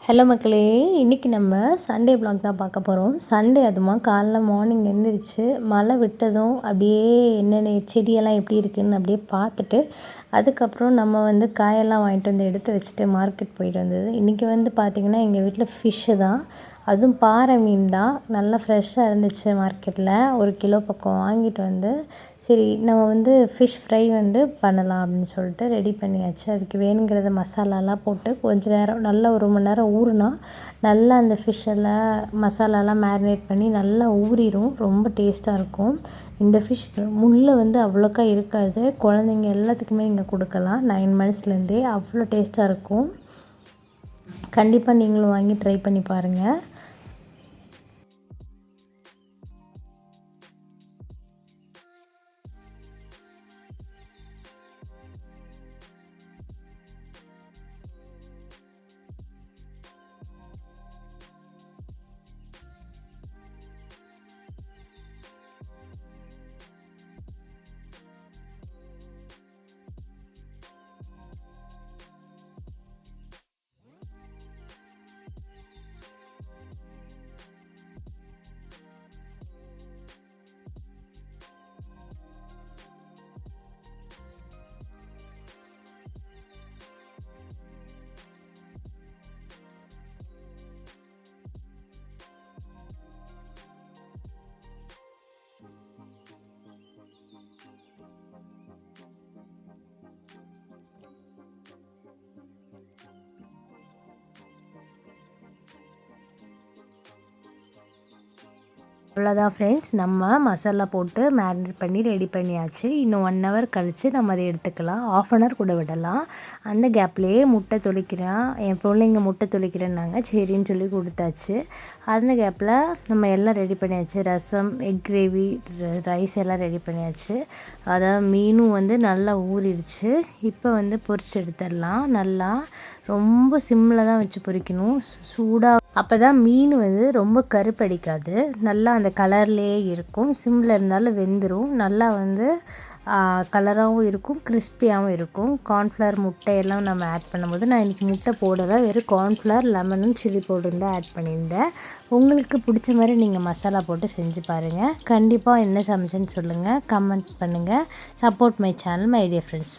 Hello மக்களே, இன்றைக்கி நம்ம சண்டே vlog தான் பார்க்க போகிறோம். சண்டே அதுமா காலைல மார்னிங் எழுந்திரிச்சு மழை விட்டதும் அப்படியே என்னென்ன செடியெல்லாம் எப்படி இருக்குதுன்னு அப்படியே பார்த்துட்டு அதுக்கப்புறம் நம்ம காயெல்லாம் வாங்கிட்டு வந்து எடுத்து வச்சுட்டு மார்க்கெட் போயிட்டு வந்தது. இன்றைக்கி பார்த்திங்கன்னா எங்கள் வீட்டில் ஃபிஷ்ஷு தான், அதுவும் பாறை மீன் தான். நல்லா ஃப்ரெஷ்ஷாக இருந்துச்சு. மார்க்கெட்டில் 1 கிலோ பக்கம் வாங்கிட்டு சரி நம்ம ஃபிஷ் ஃப்ரை பண்ணலாம் அப்படின்னு சொல்லிட்டு ரெடி பண்ணியாச்சு. அதுக்கு வேணுங்கிறத மசாலாலாம் போட்டு கொஞ்சம் நேரம் நல்லா 1 மணி நேரம் ஊறுனா நல்லா அந்த ஃபிஷ்ஷெல்லாம் மசாலாலாம் மேரினேட் பண்ணி நல்லா ஊறிடும். ரொம்ப டேஸ்ட்டாக இருக்கும். இந்த ஃபிஷ் முள் அவ்வளோக்கா இருக்காது. குழந்தைங்க எல்லாத்துக்குமே இங்கே கொடுக்கலாம். 9 மந்த்ஸ்லேருந்தே அவ்வளோ டேஸ்ட்டாக இருக்கும். கண்டிப்பாக நீங்களும் வாங்கி ட்ரை பண்ணி பாருங்கள். அவ்வளோதான் ஃப்ரெண்ட்ஸ், நம்ம மசாலா போட்டு மேரினேட் பண்ணி ரெடி பண்ணியாச்சு. இன்னும் 1 ஹவர் கழித்து நம்ம அதை எடுத்துக்கலாம். 1/2 அன் ஹவர் கூட விடலாம். அந்த கேப்லேயே முட்டை தொளிக்கிறேன். என் பிள்ளைங்க முட்டை தொளிக்கிறேன்னாங்க, சரின்னு சொல்லி கொடுத்தாச்சு. அந்த கேப்பில் நம்ம எல்லாம் ரெடி பண்ணியாச்சு. ரசம், எக் கிரேவி, ரைஸ் எல்லாம் ரெடி பண்ணியாச்சு. அதாவது மீனும் நல்லா ஊறிடுச்சு. இப்போ பொரிச்சு எடுத்துடலாம். நல்லா ரொம்ப சிம்மில் தான் வச்சு பொரிக்கணும், சூடாக. அப்போ தான் மீன் ரொம்ப கருப்படிக்காது, நல்லா அந்த கலர்லேயே இருக்கும். சிம்மில் இருந்தாலும் வெந்துடும். நல்லா கலராகவும் இருக்கும், கிறிஸ்பியாகவும் இருக்கும். கார்ன்ஃப்ளவர், முட்டையெல்லாம் நம்ம ஆட் பண்ணும்போது நான் இன்றைக்கி முட்டை போடலை, வெறும் கார்ன்ஃப்ளவர், லெமனும் சில்லி பவுடரும் தான் ஆட் பண்ணியிருந்தேன். உங்களுக்கு பிடிச்ச மாதிரி நீங்கள் மசாலா போட்டு செஞ்சு பாருங்கள். கண்டிப்பாக என்ன சமைச்சேன்னு சொல்லுங்கள், கமெண்ட் பண்ணுங்கள். Support my channel, my dear friends.